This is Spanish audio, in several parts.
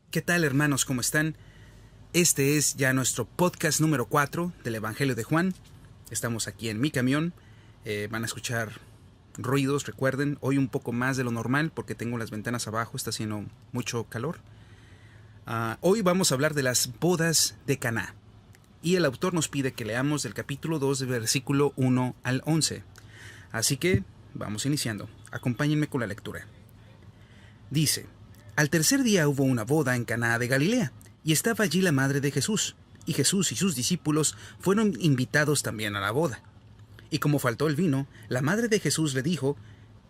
¿Qué tal, hermanos? ¿Cómo están? Este es ya nuestro podcast número 4 del Evangelio de Juan. Estamos aquí en mi camión. Van a escuchar ruidos, recuerden, hoy un poco más de lo normal porque tengo las ventanas abajo, está haciendo mucho calor. Hoy vamos a hablar de las bodas de Caná. Y el autor nos pide que leamos del capítulo 2, del versículo 1 al 11. Así que vamos iniciando. Acompáñenme con la lectura. Dice: Al tercer día hubo una boda en Caná de Galilea, y estaba allí la madre de Jesús, y Jesús y sus discípulos fueron invitados también a la boda. Y como faltó el vino, la madre de Jesús le dijo: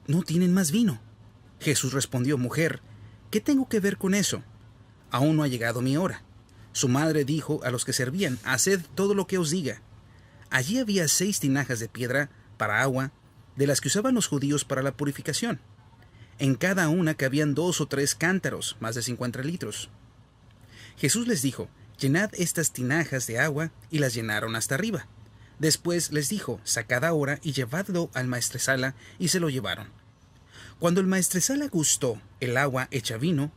«¿No tienen más vino?». Jesús respondió: «Mujer, ¿qué tengo que ver con eso? Aún no ha llegado mi hora». Su madre dijo a los que servían: «Haced todo lo que os diga». Allí había 6 tinajas de piedra para agua, de las que usaban los judíos para la purificación. En cada una cabían 2 o 3 cántaros, más de 50 litros. Jesús les dijo: «Llenad estas tinajas de agua», y las llenaron hasta arriba. Después les dijo: «Sacad ahora y llevadlo al maestresala», y se lo llevaron. Cuando el maestresala gustó el agua hecha vino,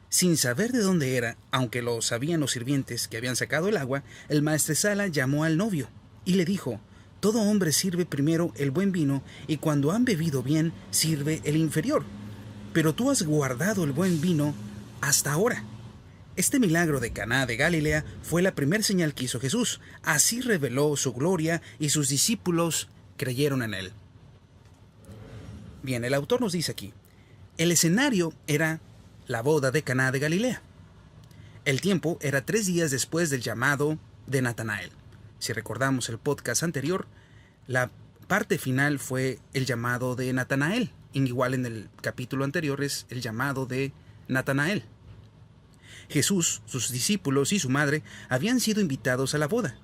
sin saber de dónde era, aunque lo sabían los sirvientes que habían sacado el agua, el maestresala llamó al novio y le dijo: «Todo hombre sirve primero el buen vino, y cuando han bebido bien, sirve el inferior. Pero tú has guardado el buen vino hasta ahora». Este milagro de Caná de Galilea fue la primera señal que hizo Jesús. Así reveló su gloria y sus discípulos creyeron en él. Bien, el autor nos dice aquí: el escenario era la boda de Caná de Galilea. El tiempo era 3 días después del llamado de Natanael. Si recordamos el podcast anterior, la parte final fue el llamado de Natanael. Igual en el capítulo anterior es el llamado de Natanael. Jesús, sus discípulos y su madre habían sido invitados a la boda.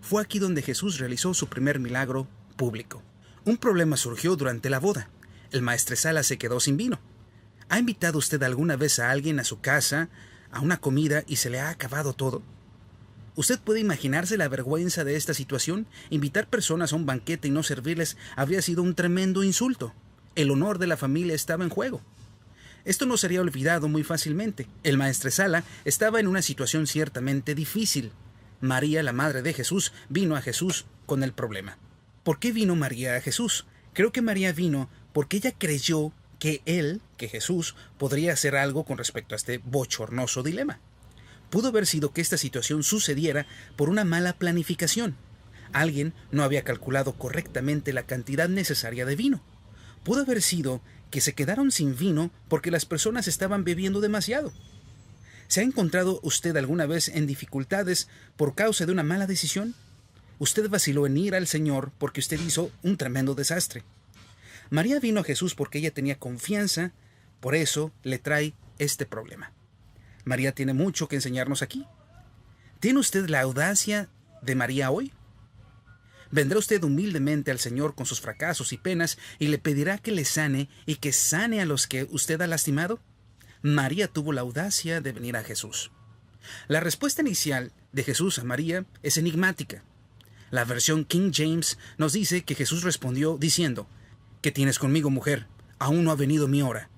Fue aquí donde Jesús realizó su primer milagro público. Un problema surgió durante la boda. El maestresala se quedó sin vino. ¿Ha invitado usted alguna vez a alguien a su casa, a una comida, y se le ha acabado todo? ¿Usted puede imaginarse la vergüenza de esta situación? Invitar personas a un banquete y no servirles habría sido un tremendo insulto. El honor de la familia estaba en juego. Esto no sería olvidado muy fácilmente. El maestresala estaba en una situación ciertamente difícil. María, la madre de Jesús, vino a Jesús con el problema. ¿Por qué vino María a Jesús? Creo que María vino porque ella creyó que Jesús, podría hacer algo con respecto a este bochornoso dilema. Pudo haber sido que esta situación sucediera por una mala planificación. Alguien no había calculado correctamente la cantidad necesaria de vino. Pudo haber sido que se quedaron sin vino porque las personas estaban bebiendo demasiado. ¿Se ha encontrado usted alguna vez en dificultades por causa de una mala decisión? Usted vaciló en ir al Señor porque usted hizo un tremendo desastre. María vino a Jesús porque ella tenía confianza, por eso le trae este problema. María tiene mucho que enseñarnos aquí. ¿Tiene usted la audacia de María hoy? ¿Vendrá usted humildemente al Señor con sus fracasos y penas y le pedirá que le sane y que sane a los que usted ha lastimado? María tuvo la audacia de venir a Jesús. La respuesta inicial de Jesús a María es enigmática. La versión King James nos dice que Jesús respondió diciendo: «¿Qué tienes conmigo, mujer? Aún no ha venido mi hora».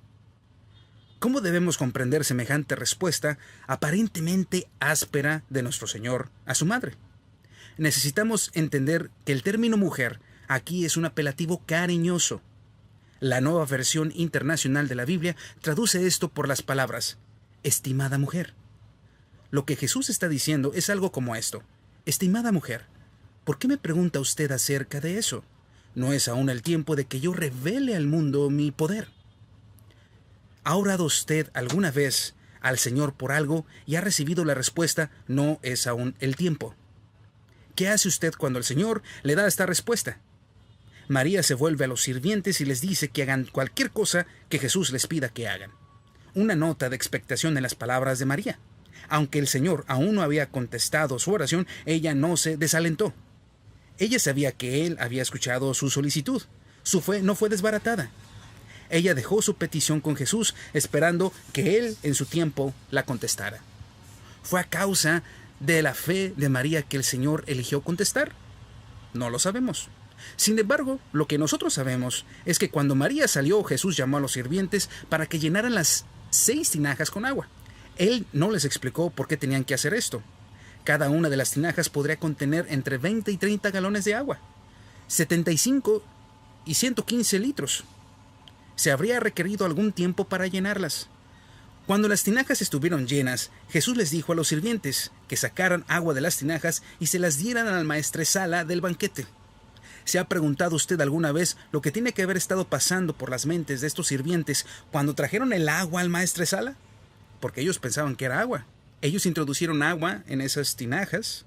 ¿Cómo debemos comprender semejante respuesta aparentemente áspera de nuestro Señor a su madre? Necesitamos entender que el término mujer aquí es un apelativo cariñoso. La Nueva Versión Internacional de la Biblia traduce esto por las palabras «estimada mujer». Lo que Jesús está diciendo es algo como esto: «Estimada mujer, ¿por qué me pregunta usted acerca de eso? No es aún el tiempo de que yo revele al mundo mi poder». ¿Ha orado usted alguna vez al Señor por algo y ha recibido la respuesta «no es aún el tiempo»? ¿Qué hace usted cuando el Señor le da esta respuesta? María se vuelve a los sirvientes y les dice que hagan cualquier cosa que Jesús les pida que hagan. Una nota de expectación en las palabras de María. Aunque el Señor aún no había contestado su oración, ella no se desalentó. Ella sabía que Él había escuchado su solicitud. Su fe no fue desbaratada. Ella dejó su petición con Jesús, esperando que Él en su tiempo la contestara. ¿Fue a causa de la fe de María que el Señor eligió contestar? No lo sabemos. Sin embargo, lo que nosotros sabemos es que cuando María salió, Jesús llamó a los sirvientes para que llenaran las 6 tinajas con agua. Él no les explicó por qué tenían que hacer esto. Cada una de las tinajas podría contener entre 20 y 30 galones de agua, 75 y 115 litros. Se habría requerido algún tiempo para llenarlas. Cuando las tinajas estuvieron llenas, Jesús les dijo a los sirvientes que sacaran agua de las tinajas y se las dieran al maestresala del banquete. ¿Se ha preguntado usted alguna vez lo que tiene que haber estado pasando por las mentes de estos sirvientes cuando trajeron el agua al maestresala? Porque ellos pensaban que era agua. Ellos introducieron agua en esas tinajas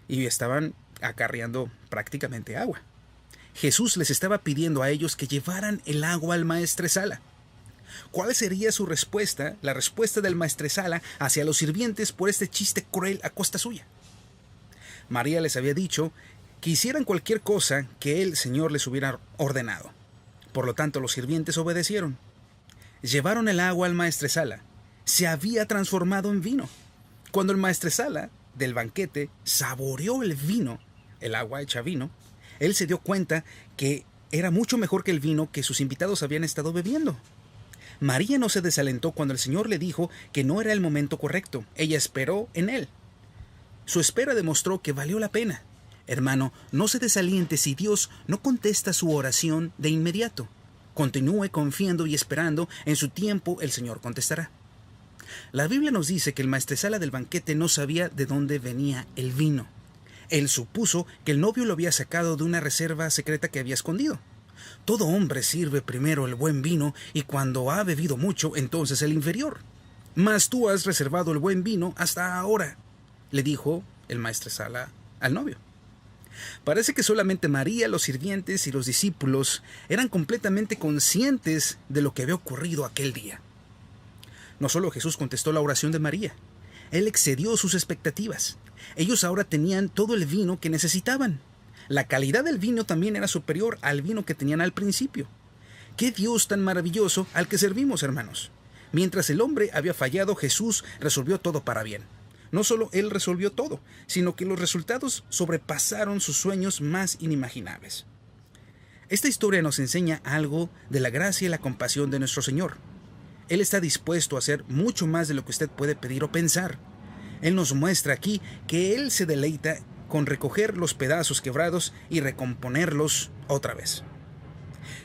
y estaban acarreando prácticamente agua. Jesús les estaba pidiendo a ellos que llevaran el agua al maestresala. ¿Cuál sería su respuesta, la respuesta del maestresala hacia los sirvientes por este chiste cruel a costa suya? María les había dicho que hicieran cualquier cosa que el Señor les hubiera ordenado. Por lo tanto, los sirvientes obedecieron. Llevaron el agua al maestresala. Se había transformado en vino. Cuando el maestresala del banquete saboreó el vino, el agua hecha vino, él se dio cuenta que era mucho mejor que el vino que sus invitados habían estado bebiendo. María no se desalentó cuando el Señor le dijo que no era el momento correcto. Ella esperó en él. Su espera demostró que valió la pena. Hermano, no se desaliente si Dios no contesta su oración de inmediato. Continúe confiando y esperando. En su tiempo el Señor contestará. La Biblia nos dice que el maestresala del banquete no sabía de dónde venía el vino. Él supuso que el novio lo había sacado de una reserva secreta que había escondido. Todo hombre sirve primero el buen vino y cuando ha bebido mucho, entonces el inferior. Mas tú has reservado el buen vino hasta ahora, le dijo el maestresala al novio. Parece que solamente María, los sirvientes y los discípulos eran completamente conscientes de lo que había ocurrido aquel día. No solo Jesús contestó la oración de María, Él excedió sus expectativas. Ellos ahora tenían todo el vino que necesitaban. La calidad del vino también era superior al vino que tenían al principio. ¡Qué Dios tan maravilloso al que servimos, hermanos! Mientras el hombre había fallado, Jesús resolvió todo para bien. No solo Él resolvió todo, sino que los resultados sobrepasaron sus sueños más inimaginables. Esta historia nos enseña algo de la gracia y la compasión de nuestro Señor. Él está dispuesto a hacer mucho más de lo que usted puede pedir o pensar. Él nos muestra aquí que Él se deleita con recoger los pedazos quebrados y recomponerlos otra vez.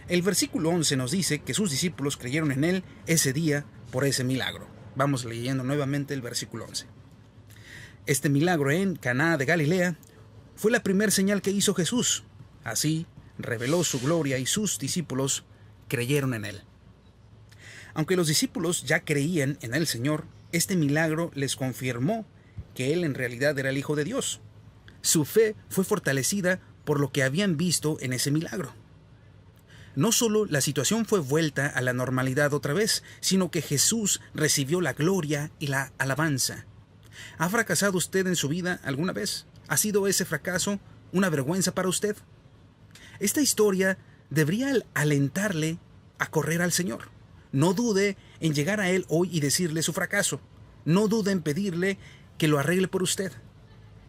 El versículo 11 nos dice que sus discípulos creyeron en Él ese día por ese milagro. Vamos leyendo nuevamente el versículo 11. Este milagro en Caná de Galilea fue la primera señal que hizo Jesús. Así reveló su gloria y sus discípulos creyeron en Él. Aunque los discípulos ya creían en el Señor, este milagro les confirmó que Él en realidad era el Hijo de Dios. Su fe fue fortalecida por lo que habían visto en ese milagro. No solo la situación fue vuelta a la normalidad otra vez, sino que Jesús recibió la gloria y la alabanza. ¿Ha fracasado usted en su vida alguna vez? ¿Ha sido ese fracaso una vergüenza para usted? Esta historia debería alentarle a correr al Señor. No dude en llegar a Él hoy y decirle su fracaso. No dude en pedirle que lo arregle por usted.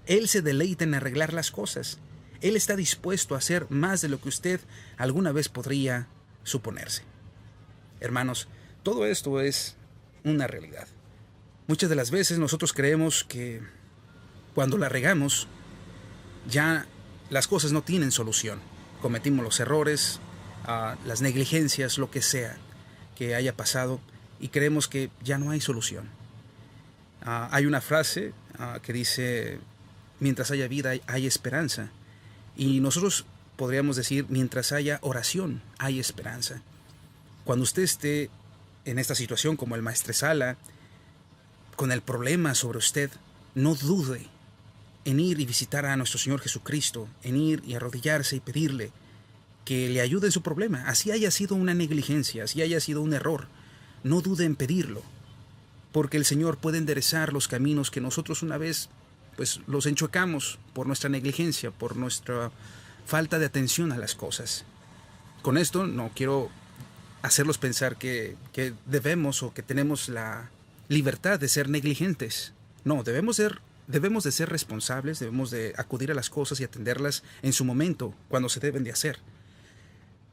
Él se deleita en arreglar las cosas. Él está dispuesto a hacer más de lo que usted alguna vez podría suponerse. Hermanos, todo esto es una realidad. Muchas de las veces nosotros creemos que cuando la regamos, ya las cosas no tienen solución. Cometimos los errores, las negligencias, lo que sea que haya pasado, y creemos que ya no hay solución. Hay una frase que dice, mientras haya vida hay esperanza. Y nosotros podríamos decir, mientras haya oración, hay esperanza. Cuando usted esté en esta situación como el maestresala, con el problema sobre usted, no dude en ir y visitar a nuestro Señor Jesucristo, en ir y arrodillarse y pedirle que le ayude en su problema. Así haya sido una negligencia, así haya sido un error, no dude en pedirlo, porque el Señor puede enderezar los caminos que nosotros una vez pues los enchuecamos por nuestra negligencia, por nuestra falta de atención a las cosas. Con esto no quiero hacerlos pensar que debemos o que tenemos la libertad de ser negligentes. No, debemos de ser responsables, debemos de acudir a las cosas y atenderlas en su momento, cuando se deben de hacer.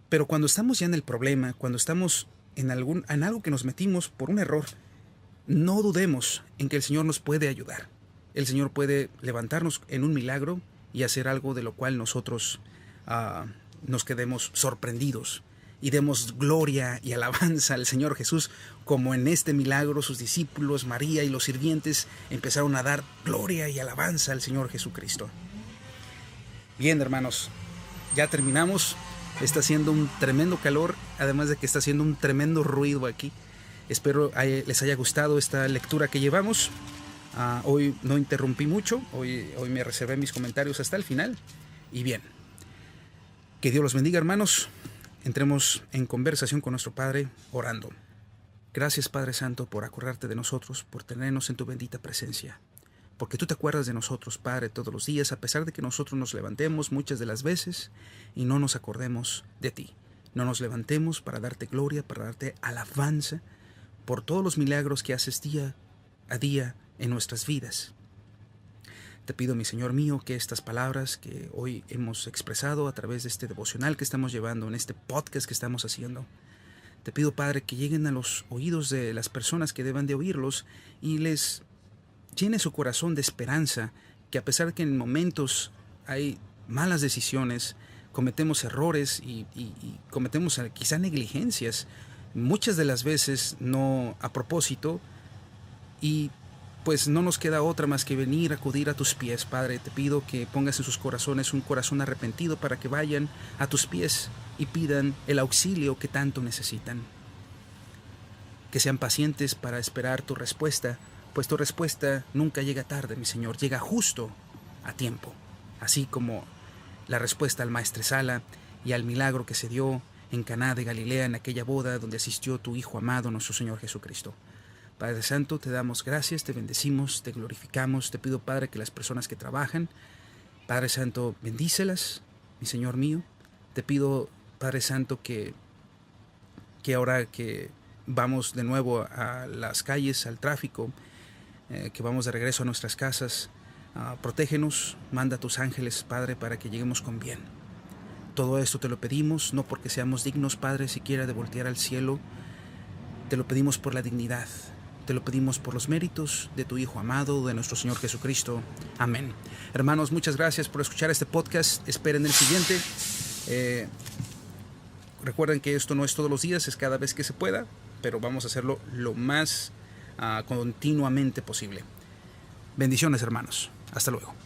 Pero cuando estamos ya en el problema, cuando estamos en algo que nos metimos por un error, no dudemos en que el Señor nos puede ayudar. El Señor puede levantarnos en un milagro y hacer algo de lo cual nosotros nos quedemos sorprendidos y demos gloria y alabanza al Señor Jesús, como en este milagro sus discípulos, María y los sirvientes empezaron a dar gloria y alabanza al Señor Jesucristo. Bien, hermanos, ya terminamos. Está haciendo un tremendo calor, además de que está haciendo un tremendo ruido aquí. Espero les haya gustado esta lectura que llevamos. Hoy no interrumpí mucho, hoy me reservé mis comentarios hasta el final. Y bien, que Dios los bendiga, hermanos. Entremos en conversación con nuestro Padre orando. Gracias, Padre Santo, por acordarte de nosotros, por tenernos en tu bendita presencia. Porque tú te acuerdas de nosotros, Padre, todos los días, a pesar de que nosotros nos levantemos muchas de las veces y no nos acordemos de ti. No nos levantemos para darte gloria, para darte alabanza por todos los milagros que haces día a día en nuestras vidas. Te pido, mi Señor mío, que estas palabras que hoy hemos expresado a través de este devocional que estamos llevando, en este podcast que estamos haciendo, te pido, Padre, que lleguen a los oídos de las personas que deban de oírlos y les llene su corazón de esperanza, que a pesar de que en momentos hay malas decisiones, cometemos errores y cometemos quizá negligencias, muchas de las veces no a propósito, y pues no nos queda otra más que venir, acudir a tus pies, Padre. Te pido que pongas en sus corazones un corazón arrepentido para que vayan a tus pies y pidan el auxilio que tanto necesitan. Que sean pacientes para esperar tu respuesta, pues tu respuesta nunca llega tarde, mi Señor, llega justo a tiempo. Así como la respuesta al maestresala y al milagro que se dio en Caná de Galilea, en aquella boda donde asistió tu Hijo amado, nuestro Señor Jesucristo. Padre Santo, te damos gracias, te bendecimos, te glorificamos. Te pido, Padre, que las personas que trabajan, Padre Santo, bendícelas, mi Señor mío. Te pido, Padre Santo, que ahora que vamos de nuevo a las calles, al tráfico, que vamos de regreso a nuestras casas, protégenos, manda a tus ángeles, Padre, para que lleguemos con bien. Todo esto te lo pedimos, no porque seamos dignos, Padre, siquiera de voltear al cielo. Te lo pedimos por la dignidad. Te lo pedimos por los méritos de tu Hijo amado, de nuestro Señor Jesucristo. Amén. Hermanos, muchas gracias por escuchar este podcast. Esperen el siguiente. Recuerden que esto no es todos los días, es cada vez que se pueda, pero vamos a hacerlo lo más continuamente posible. Bendiciones, hermanos. Hasta luego.